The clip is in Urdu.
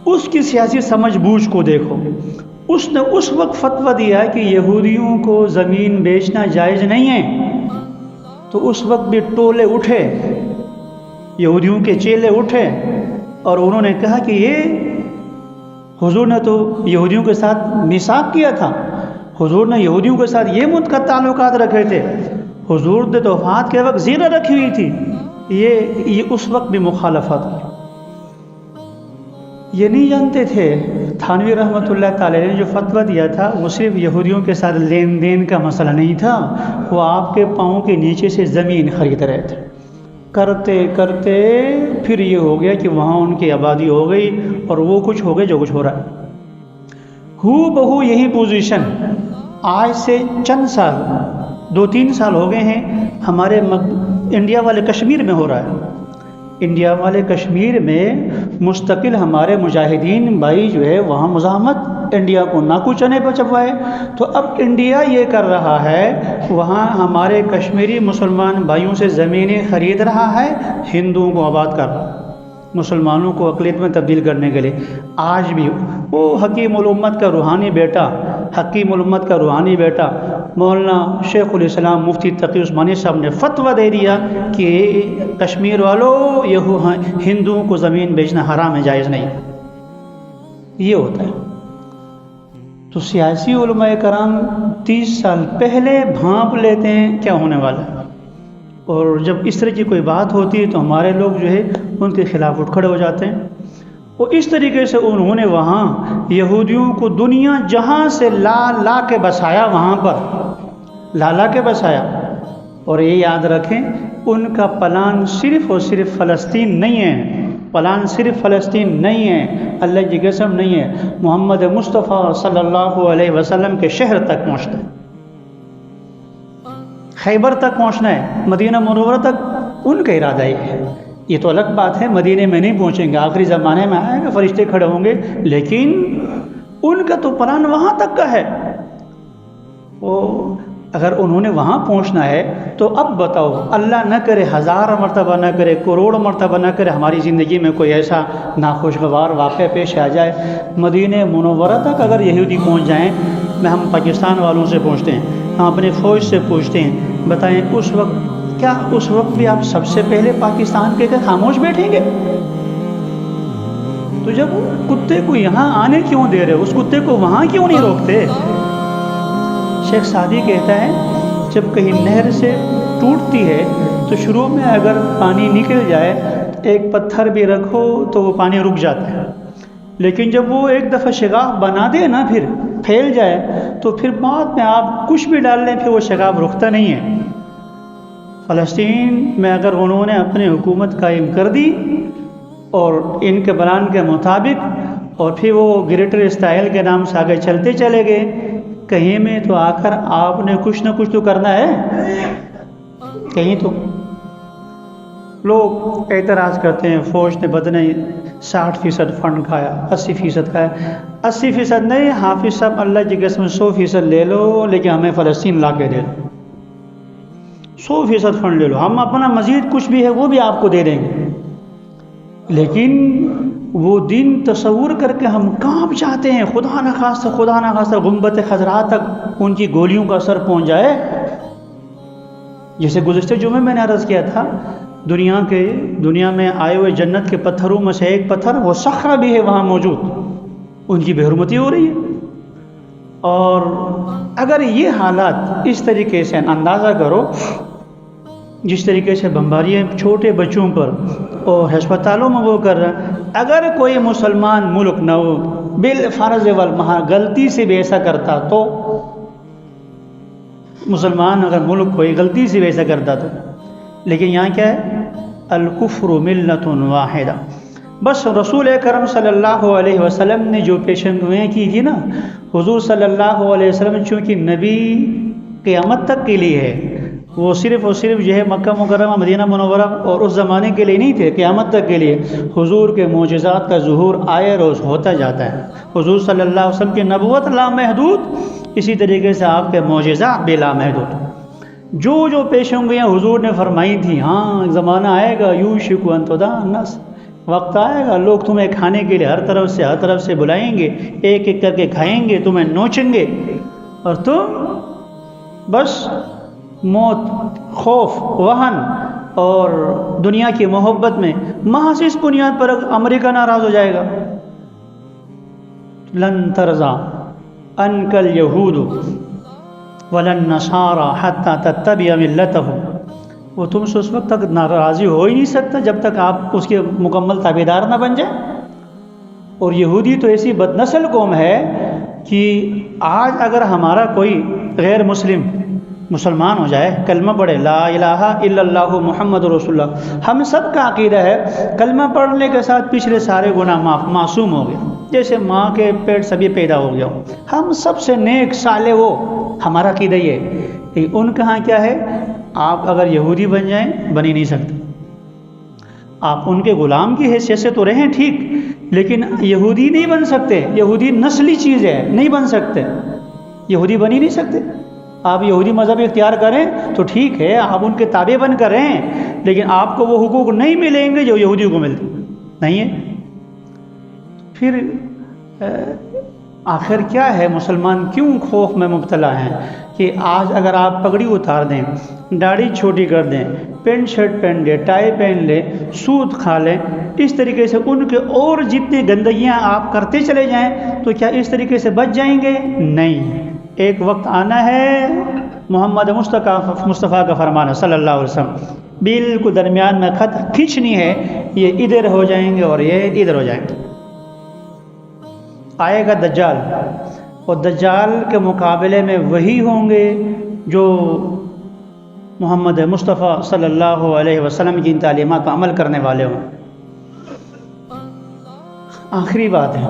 اس کی سیاسی سمجھ بوجھ کو دیکھو، اس نے اس وقت فتویٰ دیا کہ یہودیوں کو زمین بیچنا جائز نہیں ہے، تو اس وقت بھی ٹولے اٹھے، یہودیوں کے چیلے اٹھے اور انہوں نے کہا کہ یہ حضور نے تو یہودیوں کے ساتھ میثاق کیا تھا، حضور نے یہودیوں کے ساتھ یہ منعقد تعلقات رکھے تھے، حضور نے تو وفات کے وقت زیرہ رکھی ہوئی تھی، یہ اس وقت بھی مخالفت کی۔ یہ نہیں جانتے تھے تھانوی رحمۃ اللہ تعالی نے جو فتویٰ دیا تھا وہ صرف یہودیوں کے ساتھ لین دین کا مسئلہ نہیں تھا، وہ آپ کے پاؤں کے نیچے سے زمین خرید رہے تھے۔ کرتے کرتے پھر یہ ہو گیا کہ وہاں ان کی آبادی ہو گئی اور وہ کچھ ہو گئے جو کچھ ہو رہا ہے۔ ہو بہو یہی پوزیشن آج سے چند سال 2-3 سال ہو گئے ہیں ہمارے انڈیا والے کشمیر میں ہو رہا ہے۔ انڈیا والے کشمیر میں مستقل ہمارے مجاہدین بھائی جو ہے وہاں مزاحمت، انڈیا کو ناکو چنے پہ چپوائے، تو اب انڈیا یہ کر رہا ہے وہاں ہمارے کشمیری مسلمان بھائیوں سے زمینیں خرید رہا ہے، ہندوؤں کو آباد کر رہا ہے، مسلمانوں کو اقلیت میں تبدیل کرنے کے لیے۔ آج بھی وہ حکیم الامت کا روحانی بیٹا، حکیم الامت کا روحانی بیٹا مولانا شیخ الاسلام مفتی تقی عثمانی صاحب نے فتویٰ دے دیا کہ کشمیر والوں ہندوؤں کو زمین بیچنا حرام ہے، جائز نہیں۔ یہ ہوتا ہے۔ تو سیاسی علماء کرام 30 سال پہلے بھانپ لیتے ہیں کیا ہونے والا ہے، اور جب اس طرح کی کوئی بات ہوتی ہے تو ہمارے لوگ جو ہے ان کے خلاف اٹھ کھڑے ہو جاتے ہیں۔ اور اس طریقے سے انہوں نے وہاں یہودیوں کو دنیا جہاں سے لا کے بسایا، وہاں پر لا کے بسایا۔ اور یہ یاد رکھیں ان کا پلان صرف اور صرف فلسطین نہیں ہے، پلان صرف فلسطین نہیں ہے، اللہ کی قسم نہیں ہے، محمد مصطفیٰ صلی اللہ علیہ وسلم کے شہر تک پہنچنا ہے، خیبر تک پہنچنا ہے، مدینہ منورہ تک ان کا ارادہ ہی ہے۔ یہ تو الگ بات ہے مدینے میں نہیں پہنچیں گے، آخری زمانے میں آئیں گے، فرشتے کھڑے ہوں گے، لیکن ان کا تو پلان وہاں تک کا ہے۔ وہ اگر انہوں نے وہاں پہنچنا ہے تو اب بتاؤ، اللہ نہ کرے 1000 مرتبہ نہ کرے، کروڑ مرتبہ نہ کرے، ہماری زندگی میں کوئی ایسا ناخوشگوار واقعہ پیش آ جائے، مدینہ منورہ تک اگر یہودی پہنچ جائیں، میں ہم پاکستان والوں سے پوچھتے ہیں، ہم اپنے فوج سے پوچھتے ہیں، بتائیں اس وقت کیا اس وقت بھی آپ سب سے پہلے پاکستان کے خاموش بیٹھیں گے؟ تو جب کتے کو یہاں آنے کیوں دے رہے، اس کتے کو وہاں کیوں نہیں روکتے؟ شیخ سعدی کہتا ہے جب کہیں نہر سے ٹوٹتی ہے تو شروع میں اگر پانی نکل جائے ایک پتھر بھی رکھو تو وہ پانی رک جاتا ہے، لیکن جب وہ ایک دفعہ شگاف بنا دے نا، پھر پھیل جائے، تو پھر بعد میں آپ کچھ بھی ڈال لیں پھر وہ شگاف رکتا نہیں ہے۔ فلسطین میں اگر انہوں نے اپنی حکومت قائم کر دی اور ان کے پلان کے مطابق، اور پھر وہ گریٹر اسرائیل کے نام سے آگے چلتے چلے گئے، کہیں میں تو آ کر آپ نے کچھ نہ کچھ تو کرنا ہے، کہیں تو۔ لوگ اعتراض کرتے ہیں فوج نے بدنے 60% فنڈ کھایا، 80% کھایا، 80% نہیں، حافظ صاحب اللہ کی قسم 100% لے لو، لیکن ہمیں فلسطین لا کے دے دو، 100% فنڈ لے لو، ہم اپنا مزید کچھ بھی ہے وہ بھی آپ کو دے دیں گے، لیکن وہ دن تصور کر کے ہم کانپ جاتے ہیں، خدا نہ خواستہ گنبد خضرا تک ان کی گولیوں کا اثر پہنچ جائے۔ جیسے گزشتہ جمعے میں نے عرض کیا تھا، دنیا میں آئے ہوئے جنت کے پتھروں میں سے ایک پتھر وہ صخرہ بھی ہے وہاں موجود، ان کی بے حرمتی ہو رہی ہے۔ اور اگر یہ حالات اس طریقے سے اندازہ کرو، جس طریقے سے بمباریاں چھوٹے بچوں پر اور ہسپتالوں میں وہ کر رہا ہے، اگر کوئی مسلمان ملک نہ ہو بالفرض والمحال غلطی سے بھی ایسا کرتا تو، مسلمان اگر ملک کوئی غلطی سے بھی ایسا کرتا تو، لیکن یہاں کیا ہے، الکفر ملت واحدہ، بس رسول اکرم صلی اللہ علیہ وسلم نے جو پیشن گوئیاں کی تھی نا، حضور صلی اللہ علیہ وسلم چونکہ نبی قیامت تک کے لیے ہے، وہ صرف اور صرف جو ہے مکہ مکرمہ مدینہ منورہ اور اس زمانے کے لیے نہیں تھے، قیامت تک کے لیے حضور کے معجزات کا ظہور آئے روز ہوتا جاتا ہے۔ حضور صلی اللہ علیہ وسلم کی نبوت لامحدود، اسی طریقے سے آپ کے معجزات بھی لامحدود۔ جو پیشن گوئیاں حضور نے فرمائی تھی، ہاں زمانہ آئے گا یوشک ان تداع الناس وقت آئے گا لوگ تمہیں کھانے کے لیے ہر طرف سے بلائیں گے، ایک ایک کر کے کھائیں گے، تمہیں نوچیں گے، اور تم بس موت، خوف، وہن اور دنیا کی محبت میں محض اس بنیاد پر امریکہ ناراض ہو جائے گا۔ لن ترضى عنك اليهود ولا النصارى حتى تتبع ملتهم، وہ تم سے اس وقت تک ناراضی ہو ہی نہیں سکتا جب تک آپ اس کے مکمل تابعدار نہ بن جائیں۔ اور یہودی تو ایسی بدنسل قوم ہے کہ آج اگر ہمارا کوئی غیر مسلمان ہو جائے، کلمہ پڑھے لا الہ الا اللہ محمد رسول اللہ، ہم سب کا عقیدہ ہے کلمہ پڑھنے کے ساتھ پچھلے سارے گناہ معصوم ہو گئے، جیسے ماں کے پیٹ سے بھی پیدا ہو گیا ہو، ہم سب سے نیک صالح وہ، ہمارا عقیدہ یہ ہے۔ لیکن ان کے ہاں کیا ہے، آپ اگر یہودی بن جائیں بن ہی نہیں سکتے، آپ ان کے غلام کی حیثیت سے تو رہیں ٹھیک، لیکن یہودی نہیں بن سکتے، یہودی نسلی چیز ہے، نہیں بن سکتے، یہودی بن ہی نہیں سکتے۔ آپ یہودی مذہب اختیار کریں تو ٹھیک ہے، آپ ان کے تابع بن کر رہیں، لیکن آپ کو وہ حقوق نہیں ملیں گے جو یہودیوں کو ملتے نہیں ہے۔ پھر آخر کیا ہے، مسلمان کیوں خوف میں مبتلا ہیں کہ آج اگر آپ پگڑی اتار دیں، داڑھی چھوٹی کر دیں، پینٹ شرٹ پہن لیں، ٹائی پہن لیں، سود کھا لیں، اس طریقے سے ان کے اور جتنی گندگیاں آپ کرتے چلے جائیں تو کیا اس طریقے سے بچ جائیں گے؟ نہیں، ایک وقت آنا ہے، محمد مصطفیٰ کا فرمان ہے صلی اللہ علیہ وسلم، بالکل درمیان میں خط کھینچنی ہے، یہ ادھر ہو جائیں گے اور یہ ادھر ہو جائیں گے۔ آئے گا دجال، اور دجال کے مقابلے میں وہی ہوں گے جو محمد مصطفیٰ صلی اللہ علیہ وسلم کی ان تعلیمات پر عمل کرنے والے ہوں۔ آخری بات ہے،